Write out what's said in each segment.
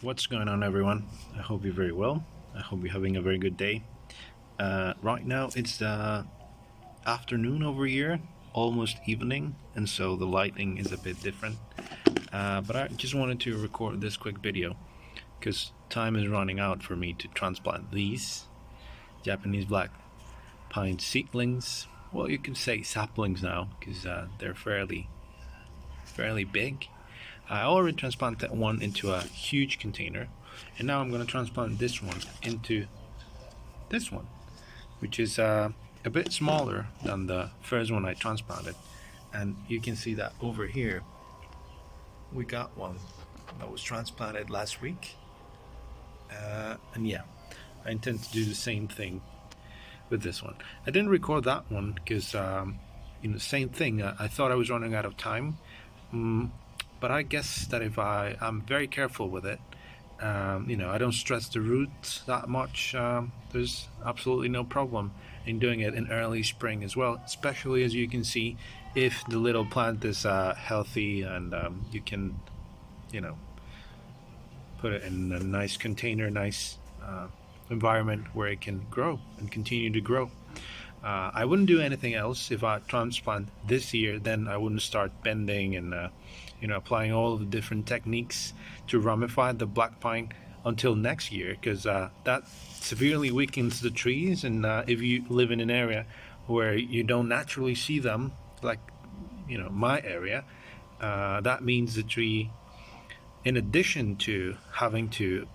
What's going on, everyone? I hope you're very well. I hope you're having a very good day. Right now it's afternoon over here, almost evening, and so the lighting is a bit different. But I just wanted to record this quick video because time is running out for me to transplant these Japanese black pine seedlings. Well, you can say saplings now because they're fairly big. I already transplanted one into a huge container, and now I'm going to transplant this one into this one, which is a bit smaller than the first one I transplanted. And you can see that over here we got one that was transplanted last week, and yeah, I intend to do the same thing with this one. I didn't record that one because same thing, I thought I was running out of time. But I guess that if I'm very careful with it, I don't stress the roots that much, there's absolutely no problem in doing it in early spring as well, especially as you can see if the little plant is healthy, and you can put it in a nice container, nice environment where it can grow and continue to grow. I wouldn't do anything else if I transplant this year. Then I wouldn't start bending and applying all of the different techniques to ramify the black pine until next year, because that severely weakens the trees. And if you live in an area where you don't naturally see them, like my area, that means the tree, in addition to having to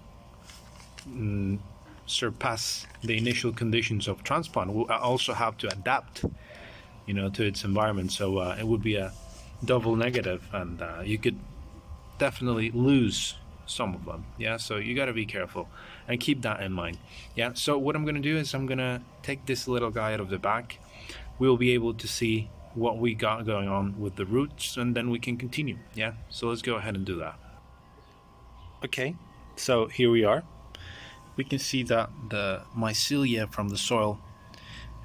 surpass the initial conditions of transplant, will also have to adapt to its environment. So it would be a double negative, and you could definitely lose some of them. So you got to be careful and keep that in mind. So what I'm going to do is I'm going to take this little guy out of the back. We'll be able to see what we got going on with the roots, and then we can continue. So let's go ahead and do that. Okay, so here we are. We can see that the mycelia from the soil,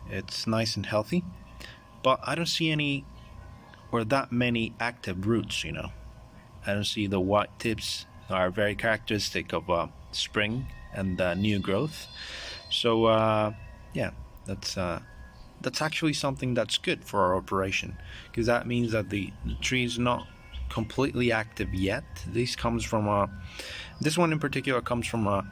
it's nice and healthy, but I don't see any or that many active roots. I don't see the white tips that are very characteristic of spring and new growth. So that's actually something that's good for our operation, because that means that the tree is not completely active yet. This one in particular comes from a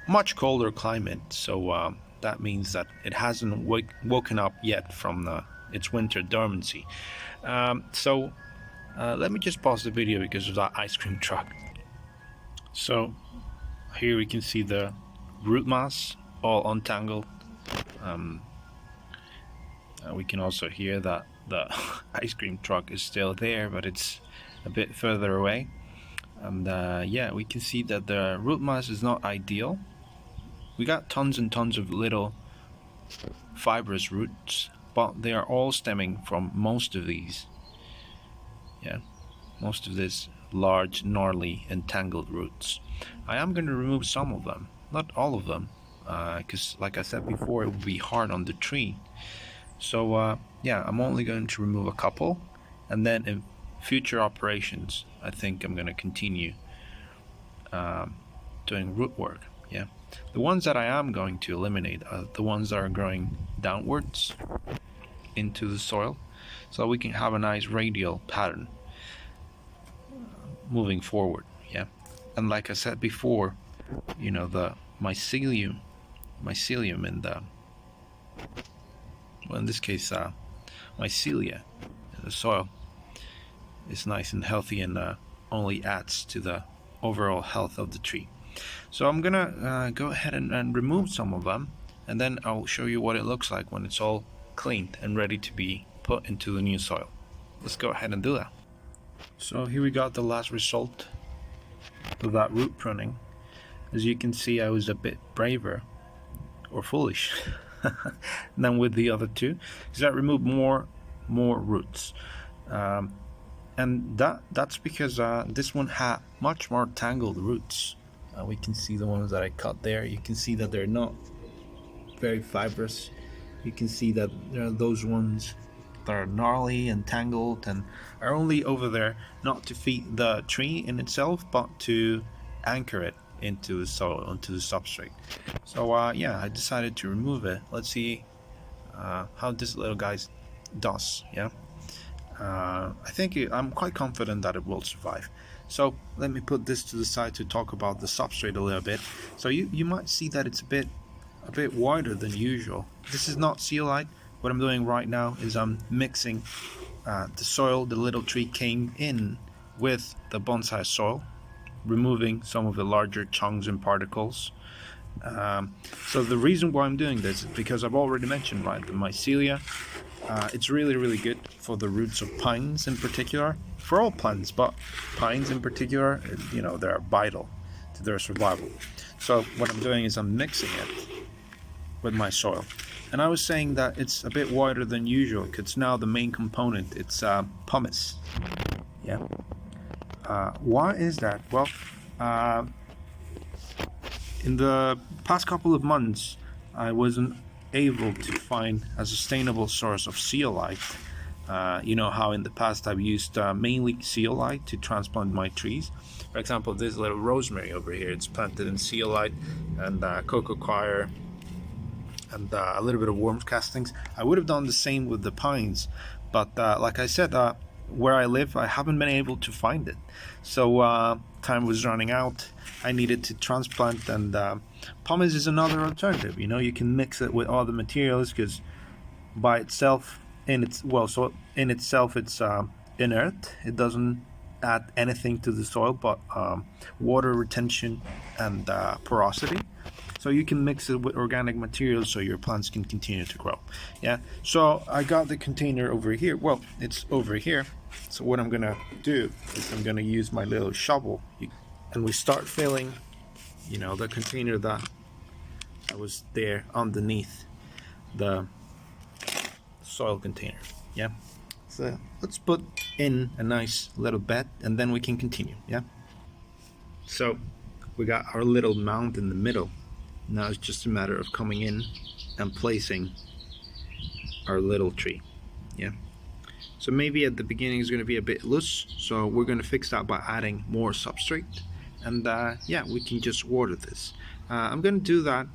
much colder climate, so that means that it hasn't woken up yet from its winter dormancy. So let me just pause the video because of that ice cream truck. So here we can see the root mass all untangled. We can also hear that the ice cream truck is still there, but it's a bit further away. And we can see that the root mass is not ideal. We got tons and tons of little fibrous roots, but they are all stemming from most of these. Most of these large, gnarly, entangled roots. I am going to remove some of them, not all of them, because like I said before, it would be hard on the tree. So I'm only going to remove a couple, and then in future operations I think I'm going to continue doing root work. The ones that I am going to eliminate are the ones that are growing downwards into the soil, so we can have a nice radial pattern moving forward. And like I said before, the mycelium in the, well, in this case mycelia in the soil is nice and healthy, and only adds to the overall health of the tree. So I'm gonna go ahead and remove some of them, and then I'll show you what it looks like when it's all cleaned and ready to be put into the new soil. Let's go ahead and do that. So here we got the last result of that root pruning. As you can see, I was a bit braver or foolish than with the other two, because I removed more roots, and that's because this one had much more tangled roots. We can see the ones that I cut there. You can see that they're not very fibrous. You can see that there are those ones that are gnarly and tangled and are only over there not to feed the tree in itself, but to anchor it into the soil, into the substrate. So yeah, I decided to remove it. Let's see how this little guy does. Yeah, I think I'm quite confident that it will survive. So let me put this to the side to talk about the substrate a little bit. So you might see that it's a bit wider than usual. This is not zeolite. What I'm doing right now is I'm mixing the soil the little tree came in with the bonsai soil, removing some of the larger chunks and particles. So the reason why I'm doing this is because I've already mentioned, right, the mycelia. It's really good for the roots of pines in particular, for all plants, but pines in particular, you know, they're vital to their survival. So what I'm doing is I'm mixing it with my soil. And I was saying that it's a bit wider than usual because now the main component, it's pumice. Yeah. Why is that? Well, in the past couple of months, I wasn't able to find a sustainable source of zeolite. You know how in the past I've used mainly zeolite to transplant my trees. For example, this little rosemary over here, it's planted in zeolite and cocoa coir and a little bit of worm castings. I would have done the same with the pines, but like I said, where I live, I haven't been able to find it. So time was running out. I needed to transplant, and pumice is another alternative. You know, you can mix it with other materials because by itself, it's inert. It doesn't add anything to the soil but water retention and porosity. So you can mix it with organic materials so your plants can continue to grow. Yeah. So I got the container over here. Well, it's over here. So what I'm gonna do is I'm gonna use my little shovel, and we start filling, you know, the container that was there underneath the soil container. Yeah. So let's put in a nice little bed, and then we can continue. Yeah. So we got our little mound in the middle. Now it's just a matter of coming in and placing our little tree. Yeah. So maybe at the beginning it's going to be a bit loose, so we're going to fix that by adding more substrate, and yeah, we can just water this. I'm going to do that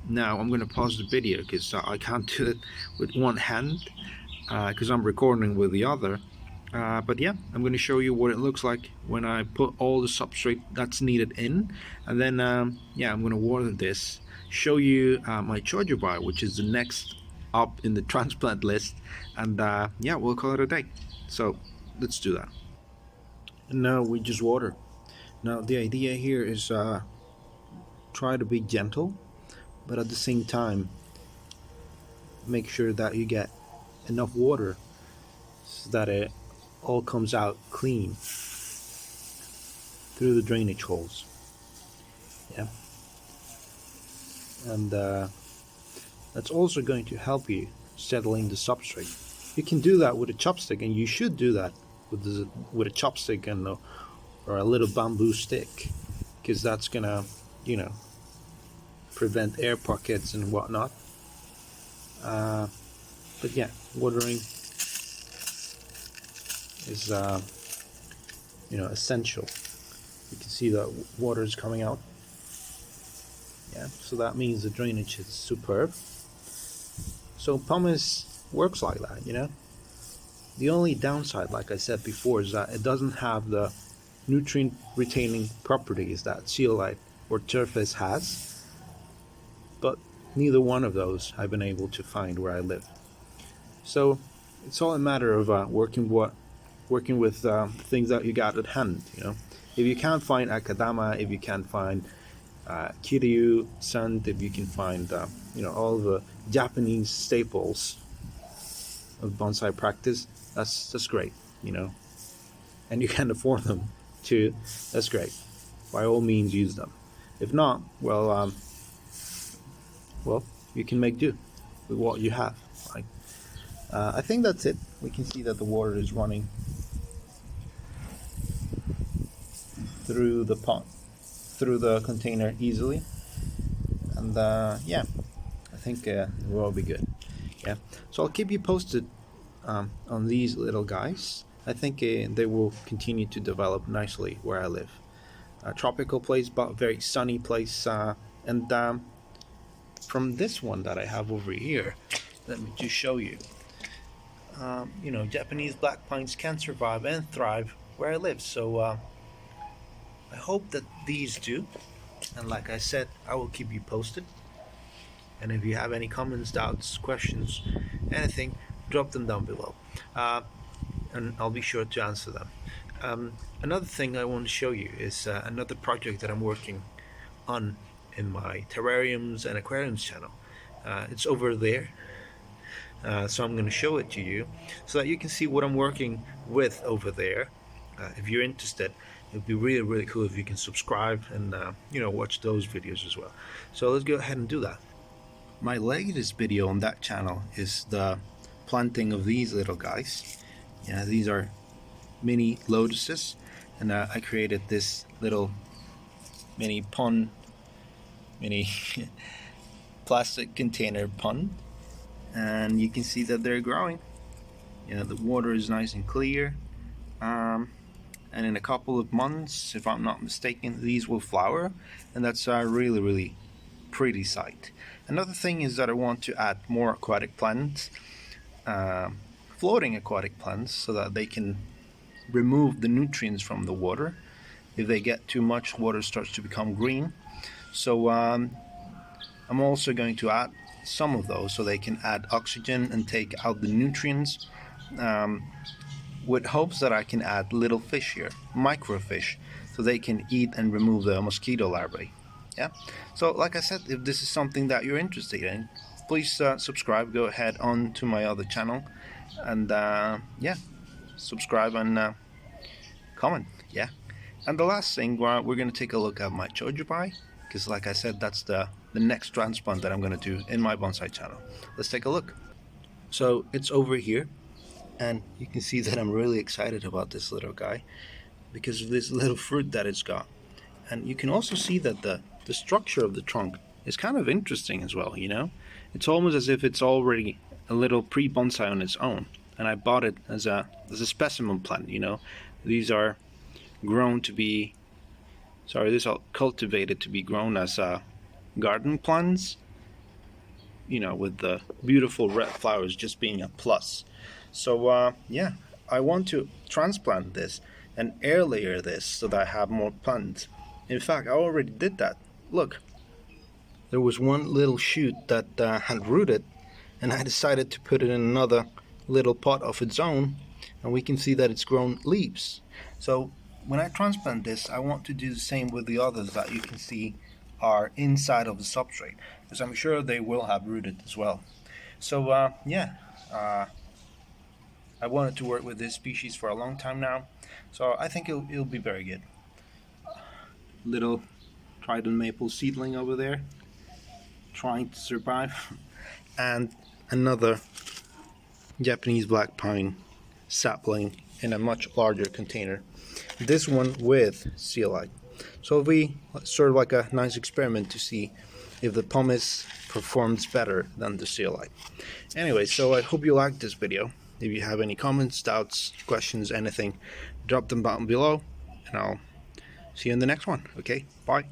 now. I'm going to pause the video because I can't do it with one hand because I'm recording with the other. But yeah, I'm going to show you what it looks like when I put all the substrate that's needed in, and then yeah, I'm going to water this, show you my JoJopie, which is the next up in the transplant list, and yeah, we'll call it a day. So let's do that. And now we just water. Now the idea here is try to be gentle, but at the same time make sure that you get enough water so that it all comes out clean through the drainage holes. Yeah. And that's also going to help you settling the substrate. You can do that with a chopstick, and you should do that with a chopstick and or a little bamboo stick, because that's gonna, you know, prevent air pockets and whatnot. But yeah, watering is you know, essential. You can see that water is coming out. Yeah, so that means the drainage is superb. So pumice works like that, you know. The only downside, like I said before, is that it doesn't have the nutrient retaining properties that zeolite or turfis has, but neither one of those I've been able to find where I live. So it's all a matter of working with things that you got at hand, you know. If you can't find akadama, if you can't find kiryu, sand, if you can find you know, all the Japanese staples of bonsai practice, that's great, you know, and you can afford them too, that's great. By all means, use them. If not, well, you can make do with what you have. Right? I think that's it. We can see that the water is running through the pot, through the container easily, and yeah, I think we'll all be good. Yeah, so I'll keep you posted on these little guys. I think they will continue to develop nicely where I live. a tropical place, but a very sunny place. And from this one that I have over here, let me just show you. You know, Japanese black pines can survive and thrive where I live, so I hope that these do. And like I said, I will keep you posted. And if you have any comments, doubts, questions, anything, drop them down below, and I'll be sure to answer them. Another thing I want to show you is another project that I'm working on in my terrariums and aquariums channel. It's over there, so I'm going to show it to you so that you can see what I'm working with over there. If you're interested, it would be really cool if you can subscribe and you know, watch those videos as well. So let's go ahead and do that. My latest video on that channel is the planting of these little guys. Yeah, these are mini lotuses, and I created this little mini pond, mini plastic container pond, and you can see that they're growing. You know, the water is nice and clear, and in a couple of months, if I'm not mistaken, these will flower, and that's a really pretty sight. Another thing is that I want to add more aquatic plants, floating aquatic plants, so that they can remove the nutrients from the water. If they get too much, water starts to become green. So I'm also going to add some of those so they can add oxygen and take out the nutrients, with hopes that I can add little fish here, microfish, so they can eat and remove the mosquito larvae. Yeah, so like I said, if this is something that you're interested in, please subscribe. Go ahead on to my other channel, and yeah, subscribe and comment. Yeah, and the last thing, we're going to take a look at my JoJopie, because like I said, that's the next transplant that I'm going to do in my bonsai channel. Let's take a look. So it's over here, and you can see that I'm really excited about this little guy because of this little fruit that it's got. And you can also see that the structure of the trunk is kind of interesting as well, you know? It's almost as if it's already a little pre-bonsai on its own. And I bought it as a specimen plant, you know? These are grown to be, these are cultivated to be grown as garden plants, you know, with the beautiful red flowers just being a plus. So yeah, I want to transplant this and air layer this so that I have more plants. In fact, I already did that. Look, there was one little shoot that had rooted, and I decided to put it in another little pot of its own, and we can see that it's grown leaves. So when I transplant this, I want to do the same with the others that you can see are inside of the substrate, because I'm sure they will have rooted as well. So yeah, I wanted to work with this species for a long time now, so I think it'll be very good. Little trident maple seedling over there, trying to survive, and another Japanese black pine sapling in a much larger container. This one with zeolite. So we sort of like a nice experiment to see if the pumice performs better than the zeolite. Anyway, so I hope you liked this video. If you have any comments, doubts, questions, anything, drop them down below, and I'll see you in the next one. Okay, bye.